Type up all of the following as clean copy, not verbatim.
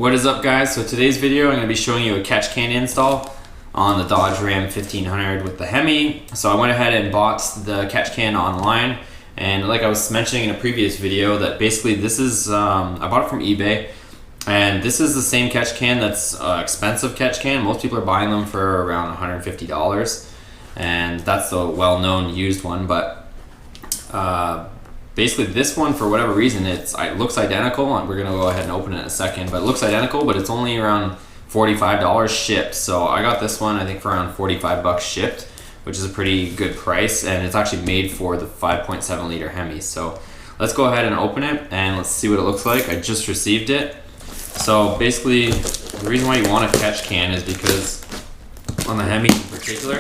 What is up, guys? So today's video I'm going to be showing you a catch can install on the Dodge Ram 1500 with the HEMI. So I went ahead and bought the catch can online, and like I was mentioning in a previous video, that basically this is I bought it from eBay, and this is the same catch can that's expensive catch can. Most people are buying them for around $150, and that's the well-known used one. But basically this one, for whatever reason, it looks identical, and we're gonna go ahead and open it in a second, but it looks identical, but it's only around $45 shipped. So I got this one I think for around 45 bucks shipped, which is a pretty good price, and it's actually made for the 5.7 liter HEMI. So let's go ahead and open it and let's see what it looks like. I just received it. So basically the reason why you want a catch can is because on the HEMI in particular,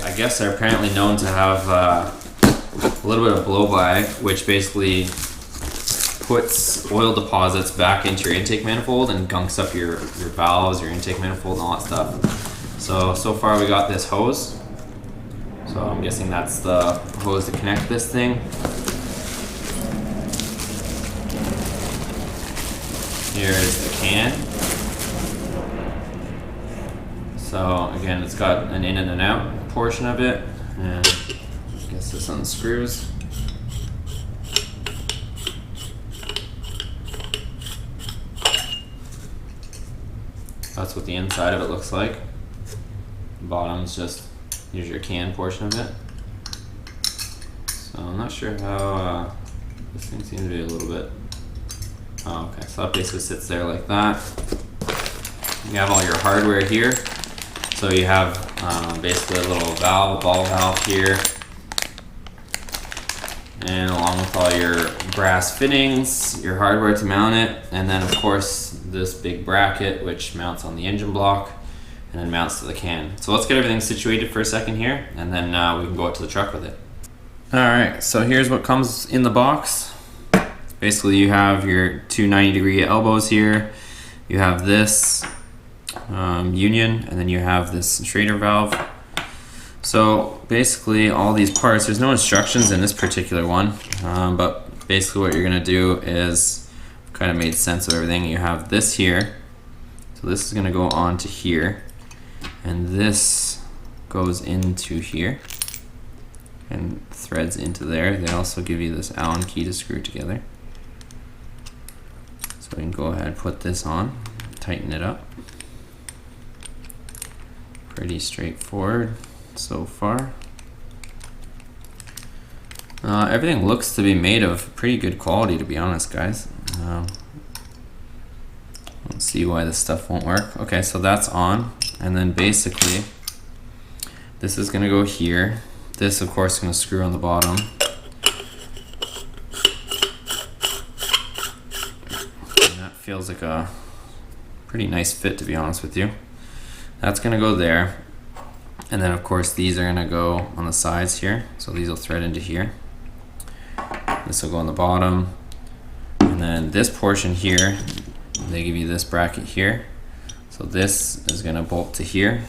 I guess they're apparently known to have a little bit of blow-by, which basically puts oil deposits back into your intake manifold and gunks up your valves, your intake manifold, and all that stuff. So far we got this hose. So I'm guessing that's the hose to connect this thing. Here is the can. So again, it's got an in and an out portion of it, and I guess this unscrews. That's what the inside of it looks like. The bottom's just, here's your can portion of it. So I'm not sure how, this thing seems to be a little bit, oh, okay, so that basically sits there like that. You have all your hardware here. So you have basically a little valve, a ball valve here, and along with all your brass fittings, your hardware to mount it, and then of course this big bracket which mounts on the engine block and then mounts to the can. So let's get everything situated for a second here, and then we can go out to the truck with it. Alright, so here's what comes in the box. Basically you have your two 90-degree elbows here, you have this union, and then you have this Schrader valve. So basically all these parts, there's no instructions in this particular one, but basically what you're going to do is, kind of made sense of everything. You have this here, so this is going to go on to here, and this goes into here and threads into there. They also give you this Allen key to screw together. So we can go ahead and put this on, tighten it up. Pretty straightforward so far. Everything looks to be made of pretty good quality, to be honest, guys. Let's see why this stuff won't work. Okay, so that's on, and then basically this is going to go here. This, of course, is going to screw on the bottom. And that feels like a pretty nice fit, to be honest with you. That's going to go there. And then of course these are going to go on the sides here. So these will thread into here. This will go on the bottom. And then this portion here, they give you this bracket here. So this is going to bolt to here.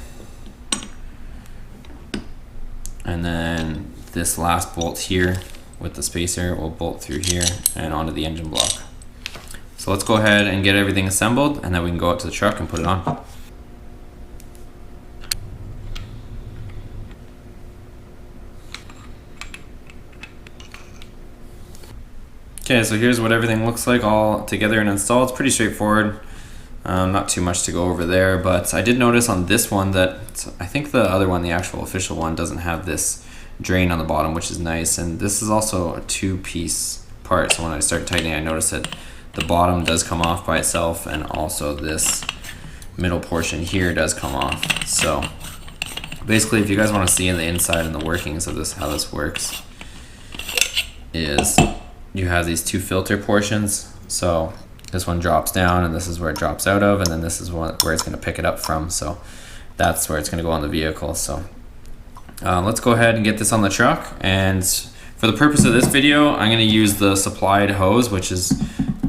And then this last bolt here with the spacer will bolt through here and onto the engine block. So let's go ahead and get everything assembled, and then we can go out to the truck and put it on. Okay, so here's what everything looks like all together and installed. It's pretty straightforward. Not too much to go over there, but I did notice on this one that I think the other one, the actual official one, doesn't have this drain on the bottom, which is nice. And this is also a two-piece part, so when I start tightening, I noticed that the bottom does come off by itself, and also this middle portion here does come off. So basically, if you guys want to see in the inside and the workings of this, how this works, is you have these two filter portions. So this one drops down, and this is where it drops out of, and then this is where it's going to pick it up from. So that's where it's going to go on the vehicle. So let's go ahead and get this on the truck. And for the purpose of this video, I'm going to use the supplied hose, which is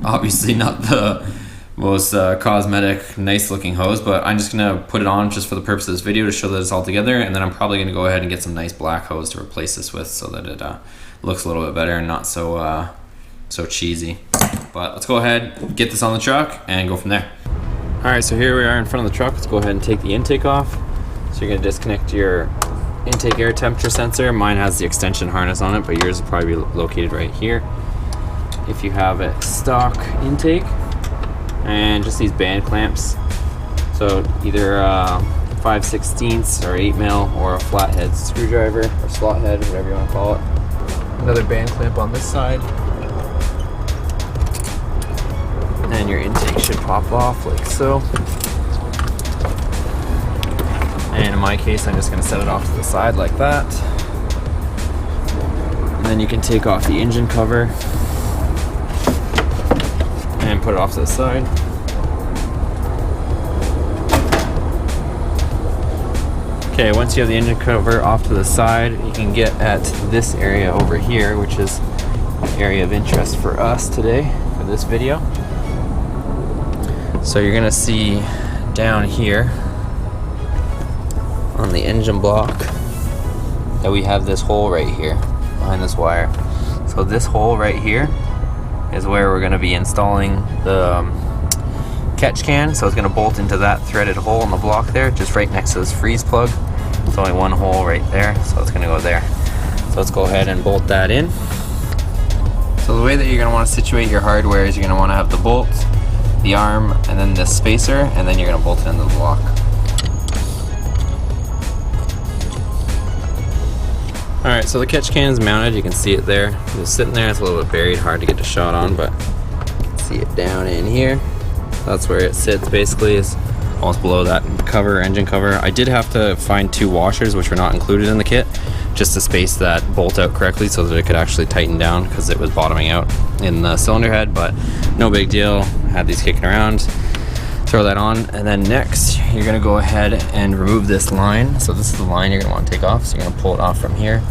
obviously not the most cosmetic, nice looking hose, but I'm just going to put it on just for the purpose of this video to show that it's all together. And then I'm probably going to go ahead and get some nice black hose to replace this with, so that it looks a little bit better and not so cheesy. But let's go ahead, get this on the truck, and go from there. All right, so here we are in front of the truck. Let's go ahead and take the intake off. So you're gonna disconnect your intake air temperature sensor. Mine has the extension harness on it, but yours will probably be located right here. If you have a stock intake, and just these band clamps. So either 5/16 or 8 mil or a flathead screwdriver or slot head, whatever you want to call it. Another band clamp on this side. And your intake should pop off like so. And in my case, I'm just going to set it off to the side like that. And then you can take off the engine cover and put it off to the side. Okay, once you have the engine cover off to the side, you can get at this area over here, which is the area of interest for us today for this video. So you're gonna see down here on the engine block that we have this hole right here behind this wire. So this hole right here is where we're gonna be installing the catch can. So it's gonna bolt into that threaded hole in the block there, just right next to this freeze plug. There's only one hole right there, so it's gonna go there. So let's go ahead and bolt that in. So the way that you're gonna wanna situate your hardware is you're gonna wanna have the bolt, the arm, and then the spacer, and then you're gonna bolt it into the block. Alright, so the catch can is mounted, you can see it there. It's sitting there, it's a little bit buried, hard to get the shot on, but see it down in here. That's where it sits basically, is almost below that cover, engine cover. I did have to find 2 washers, which were not included in the kit, just to space that bolt out correctly so that it could actually tighten down, because it was bottoming out in the cylinder head, but no big deal. Had these kicking around. Throw that on, and then next you're gonna go ahead and remove this line. So this is the line you're gonna want to take off, so you're gonna pull it off from here.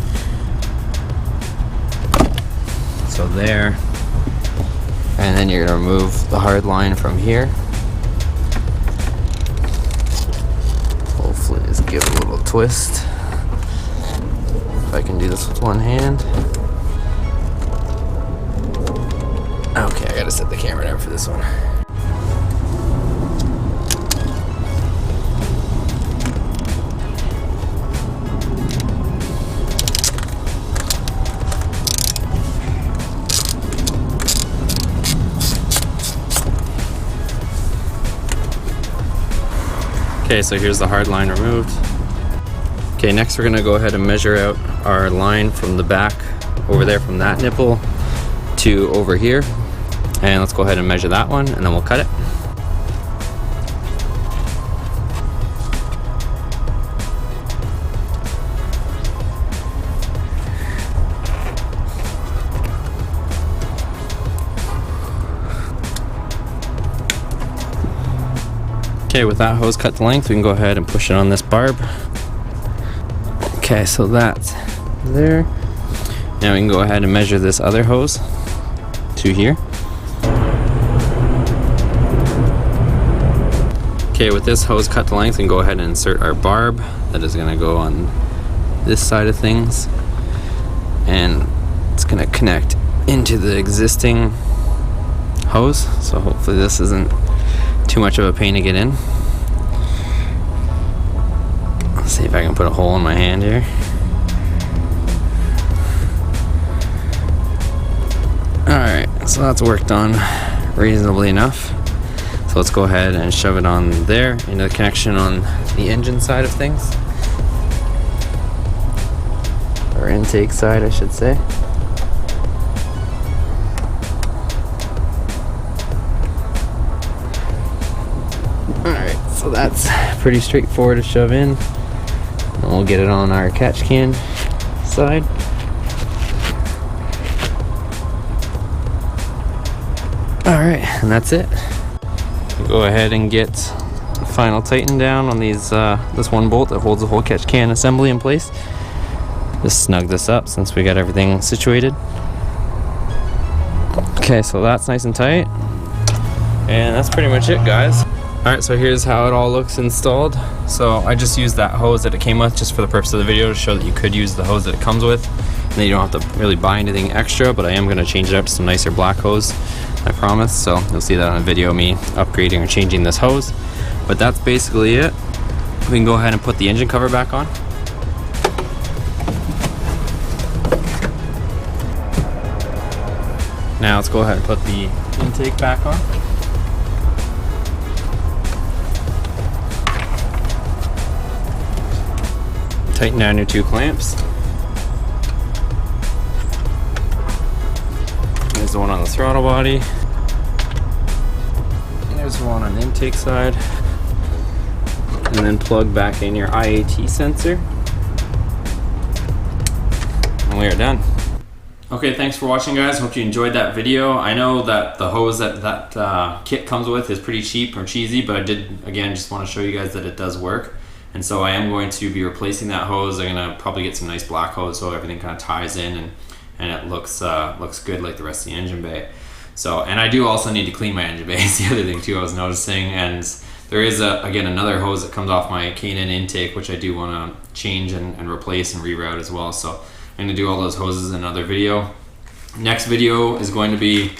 So there. And then you're gonna remove the hard line from here. Hopefully just give it a little twist. If I can do this with one hand. Okay, I gotta set the camera down for this one. Okay, so here's the hard line removed. Okay, next we're gonna go ahead and measure out our line from the back over there, from that nipple to over here. And let's go ahead and measure that one, and then we'll cut it. Okay, with that hose cut to length, we can go ahead and push it on this barb. Okay, so that's there. Now we can go ahead and measure this other hose to here. Okay, with this hose cut to length, we can go ahead and insert our barb that is gonna go on this side of things. And it's gonna connect into the existing hose. So hopefully this isn't too much of a pain to get in. Let's see if I can put a hole in my hand here. Alright, so that's worked on reasonably enough. So let's go ahead and shove it on there into the connection on the engine side of things. Or intake side, I should say. Alright, so that's pretty straightforward to shove in. And we'll get it on our catch can side. Alright, and that's it. Go ahead and get the final tighten down on these this one bolt that holds the whole catch can assembly in place. Just snug this up since we got everything situated. Okay, so that's nice and tight. And that's pretty much it, guys. Alright, so here's how it all looks installed. So I just used that hose that it came with just for the purpose of the video to show that you could use the hose that it comes with. then you don't have to really buy anything extra, but I am going to change it up to some nicer black hose, I promise. So you'll see that on a video, me upgrading or changing this hose. But that's basically it. We can go ahead and put the engine cover back on. Now let's go ahead and put the intake back on. Tighten down your 2 clamps. There's the one on the throttle body. There's the one on the intake side. And then plug back in your IAT sensor. And we are done. Okay, thanks for watching, guys. Hope you enjoyed that video. I know that the hose that kit comes with is pretty cheap or cheesy, but I did, again, just want to show you guys that it does work. And so I am going to be replacing that hose. I'm going to probably get some nice black hose so everything kind of ties in and it looks good like the rest of the engine bay. So, and I do also need to clean my engine bay. It's the other thing too I was noticing. And there is, again, another hose that comes off my K&N intake, which I do want to change and replace and reroute as well. So I'm going to do all those hoses in another video. Next video is going to be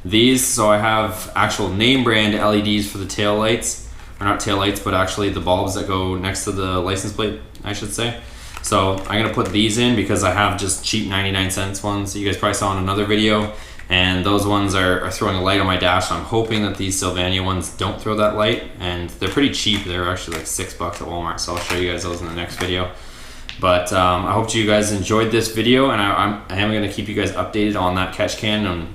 these. So I have actual name brand LEDs for the tail lights, or not tail lights, but actually the bulbs that go next to the license plate, I should say. So I'm going to put these in because I have just cheap 99-cent ones that you guys probably saw in another video, and those ones are throwing a light on my dash. So I'm hoping that these Sylvania ones don't throw that light, and they're pretty cheap. They're actually like $6 at Walmart, so I'll show you guys those in the next video. But I hope you guys enjoyed this video, and I am going to keep you guys updated on that catch can, and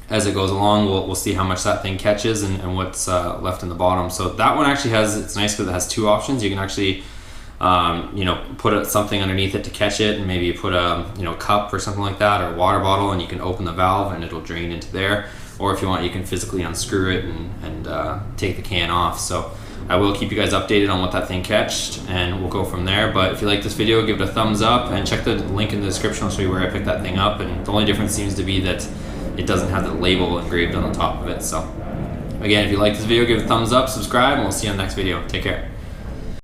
as it goes along, we'll see how much that thing catches and what's left in the bottom. So that one actually it's nice because it has 2 options. You can actually, you know, put something underneath it to catch it, and maybe put a cup or something like that, or a water bottle, and you can open the valve and it'll drain into there. Or if you want, you can physically unscrew it and take the can off. So I will keep you guys updated on what that thing catched, and we'll go from there. But if you like this video, give it a thumbs up and check the link in the description. I'll show you where I picked that thing up, and the only difference seems to be that it doesn't have the label engraved on the top of it. So again, if you like this video, give it a thumbs up, subscribe, and we'll see you on the next video. Take care.